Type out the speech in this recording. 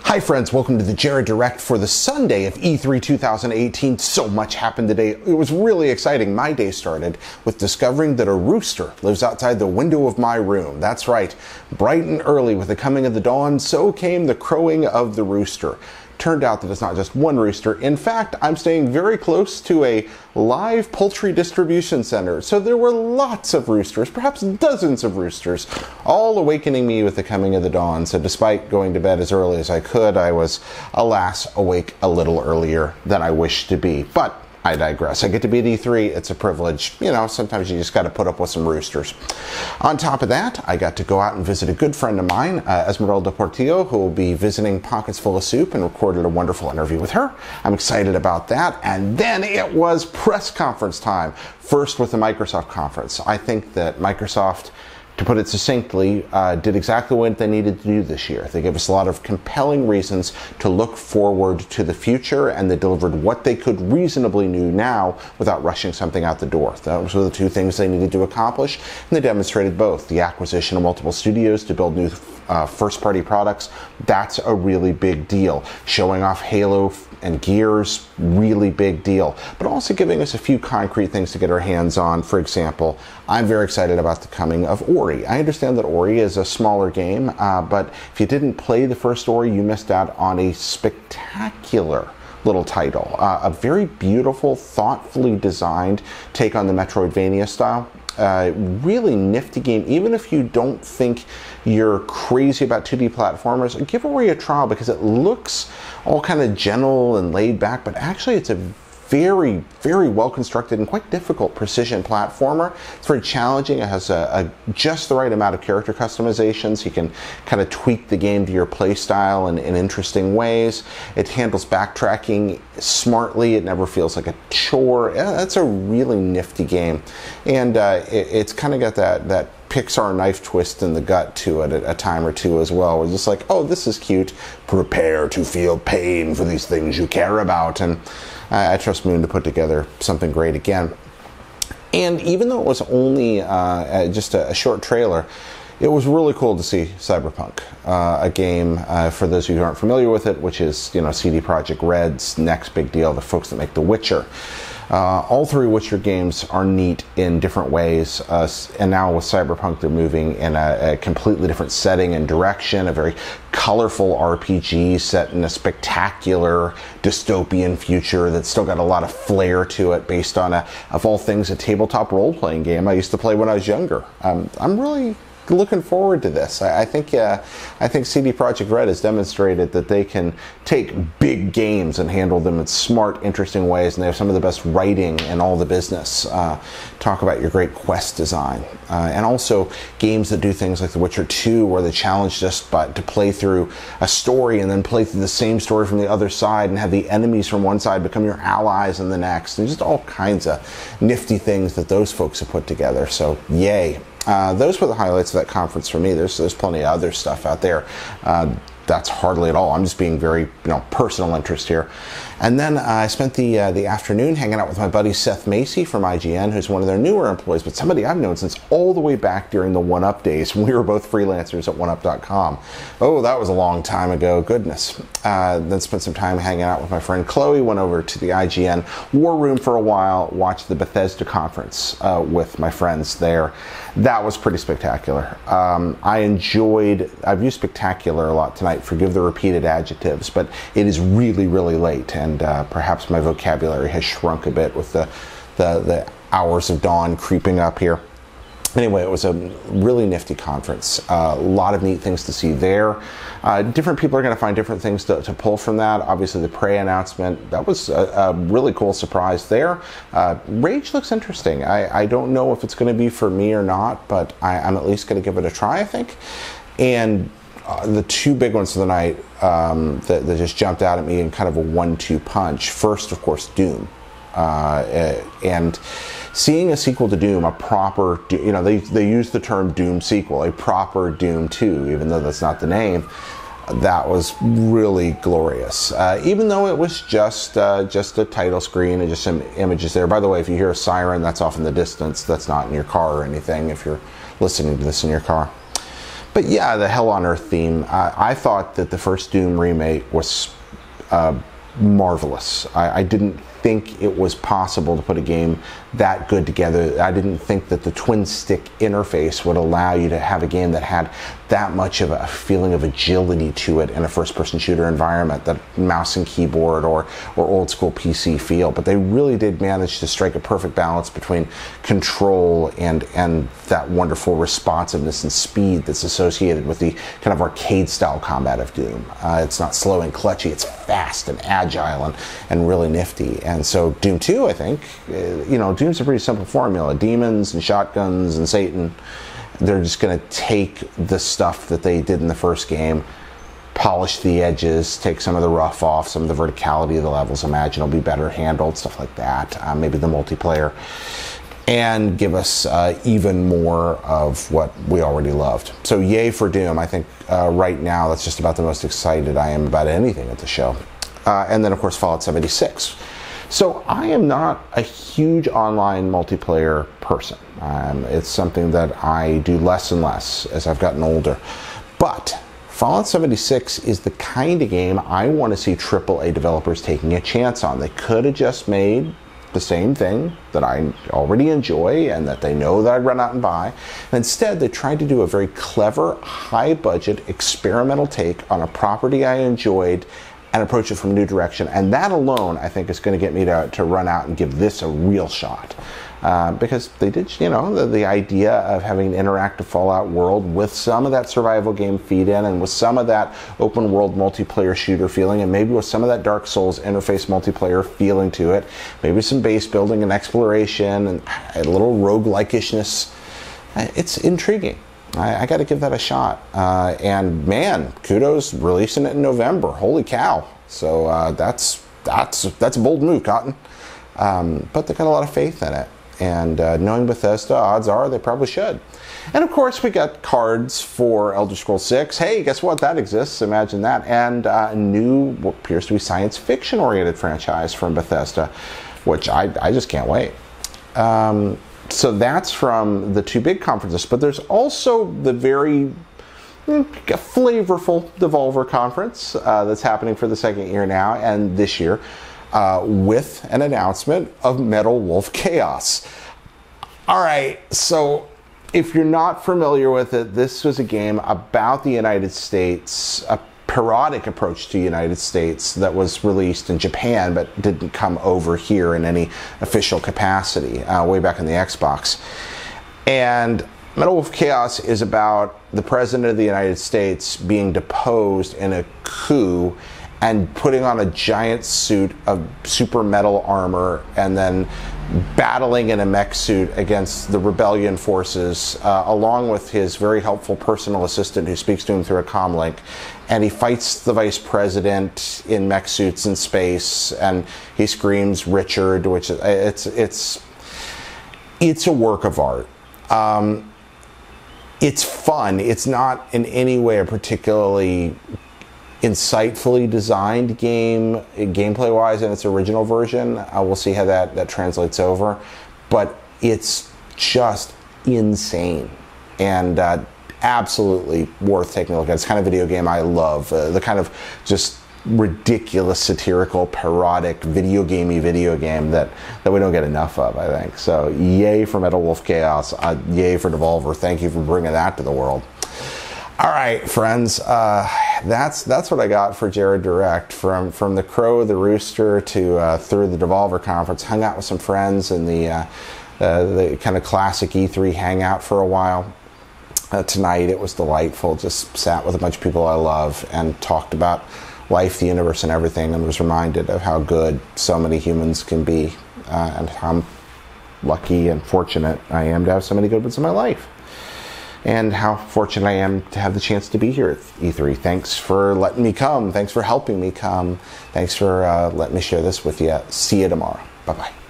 Hi friends, welcome to the Jared Direct for the Sunday of E3 2018. So much happened today. It was really exciting. My day started with discovering that a rooster lives outside the window of my room. That's right. Bright and early with the coming of the dawn, so came the crowing of the rooster. Turned out that it's not just one rooster. In fact, I'm staying very close to a live poultry distribution center. So there were lots of roosters, perhaps dozens of roosters, all awakening me with the coming of the dawn. So despite going to bed as early as I could, I was, alas, awake a little earlier than I wished to be. But I digress. I get to be at E3. It's a privilege. You know, sometimes you just got to put up with some roosters. On top of that, I got to go out and visit a good friend of mine, Esmeralda Portillo, who will be visiting Pockets Full of Soup, and recorded a wonderful interview with her. I'm excited about that. And then it was press conference time. First with the Microsoft conference. I think that Microsoft, to put it succinctly, did exactly what they needed to do this year. They gave us a lot of compelling reasons to look forward to the future, and they delivered what they could reasonably do now without rushing something out the door. Those were the two things they needed to accomplish, and they demonstrated both. The acquisition of multiple studios to build new first-party products, that's a really big deal. Showing off Halo and Gears, really big deal. But also giving us a few concrete things to get our hands on. For example, I'm very excited about the coming of Ori. I understand that Ori is a smaller game, but if you didn't play the first Ori, you missed out on a spectacular little title. A very beautiful, thoughtfully designed take on the Metroidvania style. Really nifty game. Even if you don't think you're crazy about 2D platformers, give Ori a trial because it looks all kind of gentle and laid back, but actually it's a very, very well constructed and quite difficult precision platformer. It's very challenging. It has just the right amount of character customizations. You can kind of tweak the game to your play style in interesting ways. It handles backtracking smartly. It never feels like a chore. That's a really nifty game. And it's kind of got that Pixar knife twist in the gut to it at a time or two as well. We're just like, oh, this is cute. Prepare to feel pain for these things you care about. And I trust Moon to put together something great again. And even though it was only just a short trailer, it was really cool to see Cyberpunk, a game, for those of you who aren't familiar with it, which is, you know, CD Projekt Red's next big deal, the folks that make The Witcher. All three Witcher games are neat in different ways, and now with Cyberpunk they're moving in a completely different setting and direction, a very colorful RPG set in a spectacular dystopian future that's still got a lot of flair to it, based on, of all things, a tabletop role-playing game I used to play when I was younger. I'm really looking forward to this. I think CD Projekt Red has demonstrated that they can take big games and handle them in smart, interesting ways, and they have some of the best writing in all the business. Talk about your great quest design. And also games that do things like The Witcher 2, where they challenge just to play through a story and then play through the same story from the other side and have the enemies from one side become your allies in the next, and just all kinds of nifty things that those folks have put together. So yay. Those were the highlights of that conference for me. There's plenty of other stuff out there. That's hardly at all. I'm just being very, personal interest here. And then I spent the afternoon hanging out with my buddy Seth Macy from IGN, who's one of their newer employees, but somebody I've known since all the way back during the 1UP days when we were both freelancers at 1UP.com. Oh, that was a long time ago. Goodness. Then spent some time hanging out with my friend Chloe, went over to the IGN War Room for a while, watched the Bethesda conference with my friends there. That was pretty spectacular. I've used spectacular a lot tonight. Forgive the repeated adjectives, but it is really, really late, and perhaps my vocabulary has shrunk a bit with the hours of dawn creeping up here. Anyway, it was a really nifty conference. A lot of neat things to see there. Different people are going to find different things to pull from that. Obviously, the Prey announcement, that was a really cool surprise there. Rage looks interesting. I don't know if it's going to be for me or not, but I'm at least going to give it a try, I think. And the two big ones of the night that just jumped out at me in kind of a 1-2 punch. First, of course, Doom. And seeing a sequel to Doom, a proper, they use the term Doom sequel, a proper Doom 2, even though that's not the name, that was really glorious. Even though it was just a title screen and just some images there. By the way, if you hear a siren, that's off in the distance. That's not in your car or anything if you're listening to this in your car. But yeah, the Hell on Earth theme, I thought that the first Doom remake was marvelous. I didn't think it was possible to put a game that good together. I didn't think that the twin stick interface would allow you to have a game that had that much of a feeling of agility to it in a first-person shooter environment, that mouse and keyboard or old school PC feel. But they really did manage to strike a perfect balance between control and that wonderful responsiveness and speed that's associated with the kind of arcade style combat of Doom. It's not slow and clutchy, it's fast and agile and really nifty. And so Doom 2, I think, Doom's a pretty simple formula. Demons and shotguns and Satan, they're just going to take the stuff that they did in the first game, polish the edges, take some of the rough off, some of the verticality of the levels, imagine it'll be better handled, stuff like that, maybe the multiplayer, and give us even more of what we already loved. So yay for Doom. I think right now that's just about the most excited I am about anything at the show. And then of course Fallout 76. So I am not a huge online multiplayer person. It's something that I do less and less as I've gotten older. But Fallout 76 is the kind of game I want to see AAA developers taking a chance on. They could have just made the same thing that I already enjoy and that they know that I'd run out and buy. And instead, they tried to do a very clever, high-budget, experimental take on a property I enjoyed and approach it from a new direction. And that alone, I think, is going to get me to run out and give this a real shot. Because they did, the idea of having an interactive Fallout world with some of that survival game feed in and with some of that open world multiplayer shooter feeling and maybe with some of that Dark Souls interface multiplayer feeling to it, maybe some base building and exploration and a little roguelike-ishness. It's intriguing. I got to give that a shot. And man, kudos releasing it in November. Holy cow. So that's a bold move, Cotton. But they got a lot of faith in it. And knowing Bethesda, odds are they probably should. And of course, we got cards for Elder Scrolls 6. Hey, guess what? That exists. Imagine that. And a new, what appears to be science fiction-oriented franchise from Bethesda, which I just can't wait. So that's from the two big conferences. But there's also the very flavorful Devolver conference that's happening for the second year now and this year. With an announcement of Metal Wolf Chaos. All right, so if you're not familiar with it, this was a game about the United States, a parodic approach to the United States that was released in Japan but didn't come over here in any official capacity way back in the Xbox. And Metal Wolf Chaos is about the President of the United States being deposed in a coup and putting on a giant suit of super metal armor and then battling in a mech suit against the rebellion forces, along with his very helpful personal assistant who speaks to him through a comlink. And he fights the vice president in mech suits in space, and he screams Richard, which it's a work of art. It's fun. It's not in any way a particularly insightfully designed game, gameplay wise, in its original version. We'll see how that translates over, but it's just insane and absolutely worth taking a look at. It's the kind of video game I love, the kind of just ridiculous, satirical, parodic, video game that we don't get enough of, I think. So yay for Metal Wolf Chaos, yay for Devolver. Thank you for bringing that to the world. All right, friends, that's what I got for Jared Direct. From the Crow, the Rooster, to through the Devolver conference. Hung out with some friends in the kind of classic E3 hangout for a while. Tonight it was delightful. Just sat with a bunch of people I love and talked about life, the universe, and everything, and was reminded of how good so many humans can be, and how lucky and fortunate I am to have so many good ones in my life. And how fortunate I am to have the chance to be here at E3. Thanks for letting me come. Thanks for helping me come. Thanks for letting me share this with you. See you tomorrow. Bye-bye.